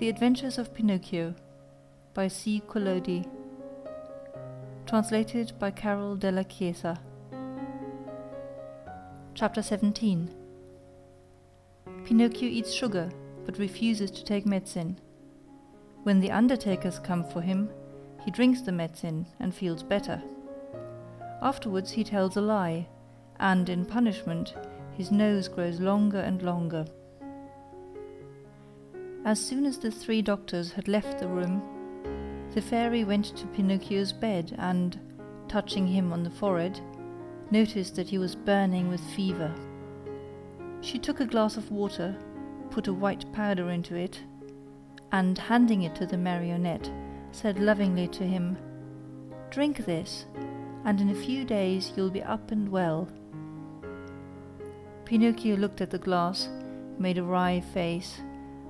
The Adventures of Pinocchio by C. Collodi. Translated by Carol della Chiesa. Chapter 17. Pinocchio eats sugar, but refuses to take medicine. When the undertakers come for him, he drinks the medicine and feels better. Afterwards he tells a lie, and in punishment his nose grows longer and longer. As soon as the 3 doctors had left the room, the fairy went to Pinocchio's bed and, touching him on the forehead, noticed that he was burning with fever. She took a glass of water, put a white powder into it, and handing it to the marionette, said lovingly to him, "Drink this, and in a few days you'll be up and well." Pinocchio looked at the glass, made a wry face,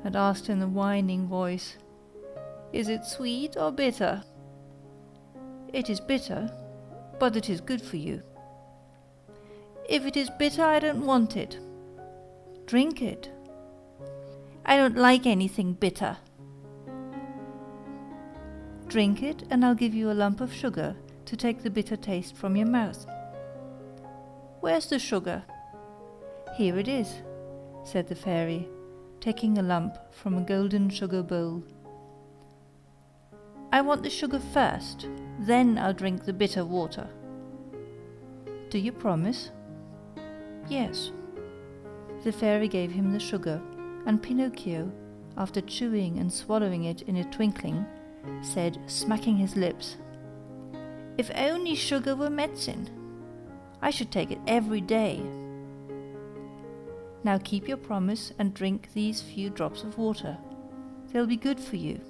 and asked in a whining voice, "Is it sweet or bitter?" "It is bitter, but it is good for you." "If it is bitter, I don't want it." "Drink it." "I don't like anything bitter." "Drink it, and I'll give you a lump of sugar to take the bitter taste from your mouth." "Where's the sugar?" "Here it is," said the fairy, taking a lump from a golden sugar bowl. "I want the sugar first, then I'll drink the bitter water." "Do you promise?" "Yes." The fairy gave him the sugar, and Pinocchio, after chewing and swallowing it in a twinkling, said, smacking his lips, "If only sugar were medicine! I should take it every day." "Now keep your promise and drink these few drops of water. They'll be good for you."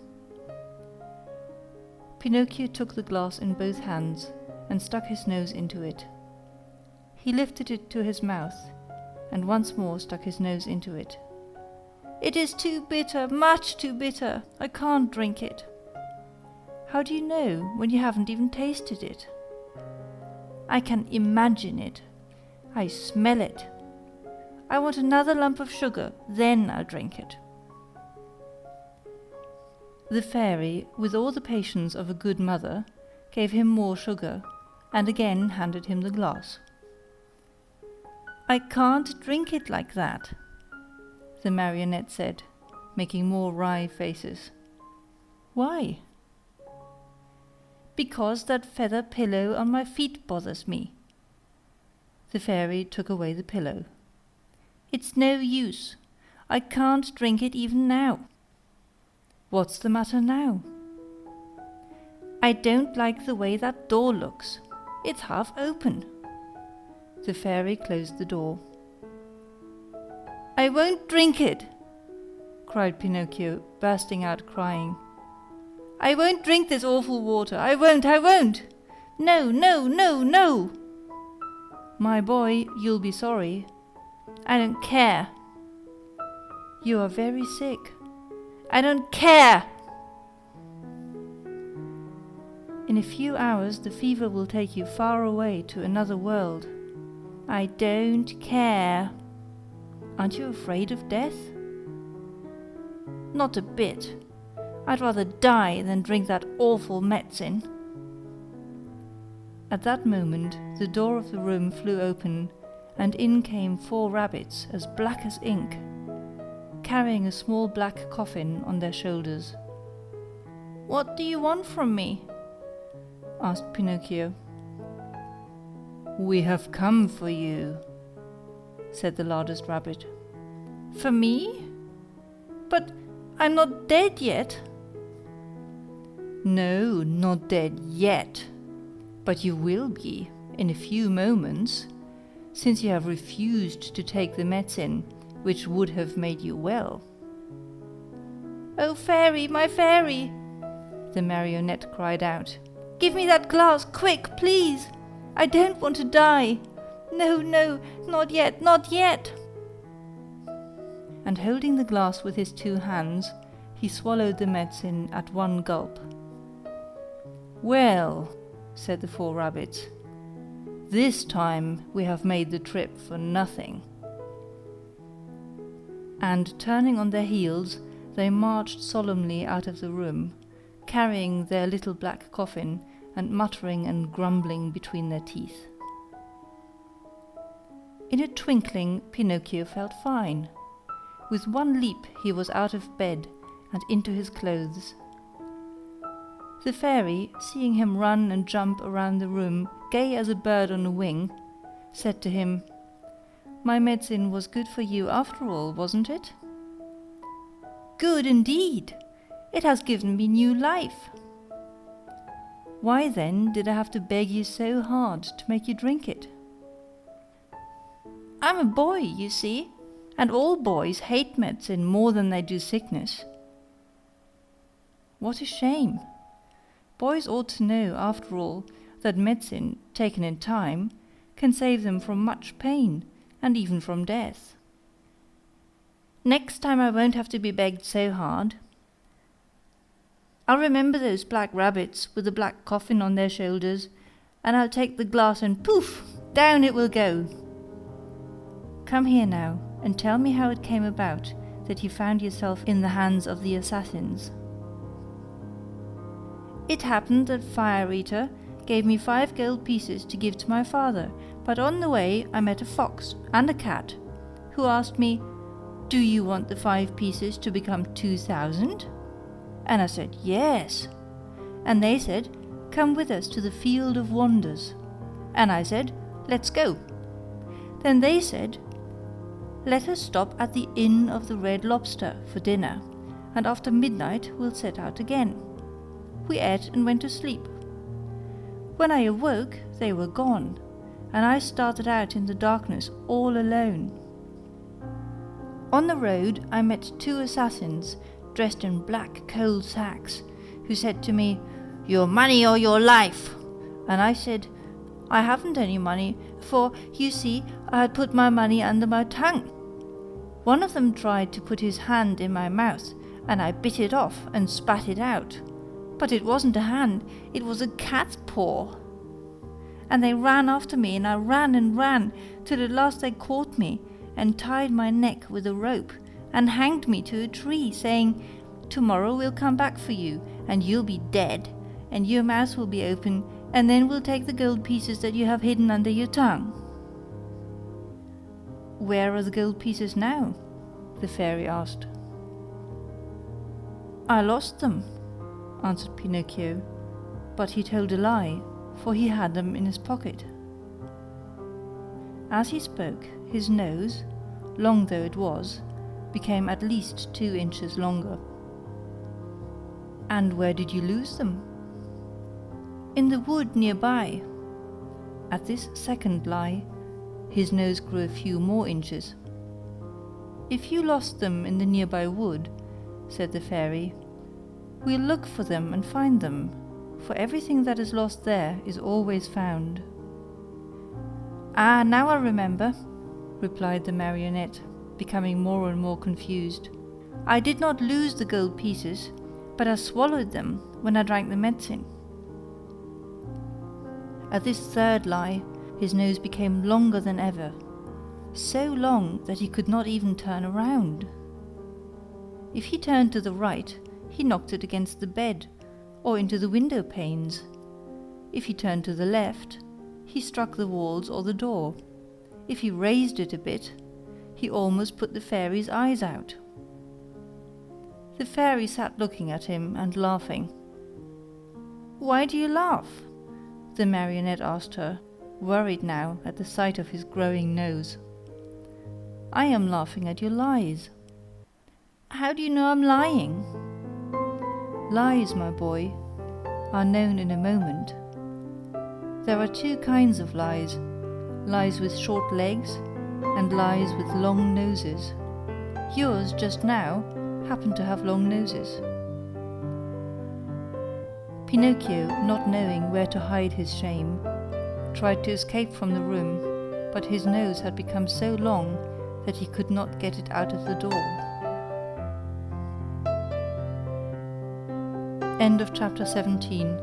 Pinocchio took the glass in both hands and stuck his nose into it. He lifted it to his mouth and once more stuck his nose into it. "It is too bitter, much too bitter. I can't drink it." "How do you know when you haven't even tasted it?" "I can imagine it. I smell it. I want another lump of sugar, then I'll drink it." The fairy, with all the patience of a good mother, gave him more sugar, and again handed him the glass. "I can't drink it like that," the marionette said, making more wry faces. "Why?" "Because that feather pillow on my feet bothers me." The fairy took away the pillow. "It's no use. I can't drink it even now." "What's the matter now?" "I don't like the way that door looks. It's half open." The fairy closed the door. "I won't drink it!" cried Pinocchio, bursting out crying. "I won't drink this awful water. I won't! I won't! No, no, no, no!" "My boy, you'll be sorry." "I don't care." "You are very sick." "I don't care." "In a few hours the fever will take you far away to another world." "I don't care." "Aren't you afraid of death?" "Not a bit. I'd rather die than drink that awful medicine." At that moment the door of the room flew open, and in came 4 rabbits as black as ink, carrying a small black coffin on their shoulders. "What do you want from me?" asked Pinocchio. "We have come for you," said the largest rabbit. "For me? But I'm not dead yet." "No, not dead yet. But you will be in a few moments, since you have refused to take the medicine which would have made you well." "Oh, fairy, my fairy!" the marionette cried out. "Give me that glass, quick, please! I don't want to die! No, no, not yet, not yet!" And holding the glass with his 2 hands, he swallowed the medicine at one gulp. "Well," said the 4 rabbits, "this time we have made the trip for nothing." And turning on their heels, they marched solemnly out of the room, carrying their little black coffin and muttering and grumbling between their teeth. In a twinkling, Pinocchio felt fine. With one leap he was out of bed and into his clothes. The fairy, seeing him run and jump around the room, gay as a bird on a wing, said to him, "My medicine was good for you after all, wasn't it?" "Good indeed! It has given me new life." "Why then did I have to beg you so hard to make you drink it?" "I'm a boy, you see, and all boys hate medicine more than they do sickness." "What a shame! Boys ought to know, after all, that medicine, taken in time, can save them from much pain, and even from death." "Next time I won't have to be begged so hard. I'll remember those black rabbits with the black coffin on their shoulders, and I'll take the glass and poof, down it will go. Come here now, and tell me how it came about that you found yourself in the hands of the assassins." "It happened that Fire Eater gave me 5 gold pieces to give to my father, but on the way I met a fox and a cat, who asked me, 'Do you want the 5 pieces to become 2,000? And I said, 'Yes.' And they said, 'Come with us to the Field of Wonders.' And I said, 'Let's go.' Then they said, 'Let us stop at the Inn of the Red Lobster for dinner, and after midnight we'll set out again.' We ate and went to sleep. When I awoke, they were gone, and I started out in the darkness all alone. On the road I met 2 assassins dressed in black coal sacks, who said to me, 'Your money or your life.' And I said, 'I haven't any money, for, you see, I had put my money under my tongue.' One of them tried to put his hand in my mouth, and I bit it off and spat it out. But it wasn't a hand, it was a cat's paw. And they ran after me, and I ran and ran, till at last they caught me, and tied my neck with a rope, and hanged me to a tree, saying, 'Tomorrow we'll come back for you, and you'll be dead, and your mouth will be open, and then we'll take the gold pieces that you have hidden under your tongue.'" "Where are the gold pieces now?" the fairy asked. "I lost them," answered Pinocchio, but he told a lie, for he had them in his pocket. As he spoke, his nose, long though it was, became at least 2 inches longer. "And where did you lose them?" "In the wood nearby." At this second lie, his nose grew a few more inches. "If you lost them in the nearby wood," said the fairy, "we'll look for them and find them, for everything that is lost there is always found." "Ah, now I remember," replied the marionette, becoming more and more confused. "I did not lose the gold pieces, but I swallowed them when I drank the medicine." At this third lie, his nose became longer than ever, so long that he could not even turn around. If he turned to the right, he knocked it against the bed or into the window panes. If he turned to the left, he struck the walls or the door. If he raised it a bit, he almost put the fairy's eyes out. The fairy sat looking at him and laughing. "Why do you laugh?" the marionette asked her, worried now at the sight of his growing nose. "I am laughing at your lies." "How do you know I'm lying?" "Lies, my boy, are known in a moment. There are 2 kinds of lies, lies with short legs and lies with long noses. Yours, just now, happen to have long noses." Pinocchio, not knowing where to hide his shame, tried to escape from the room, but his nose had become so long that he could not get it out of the door. End of chapter 17.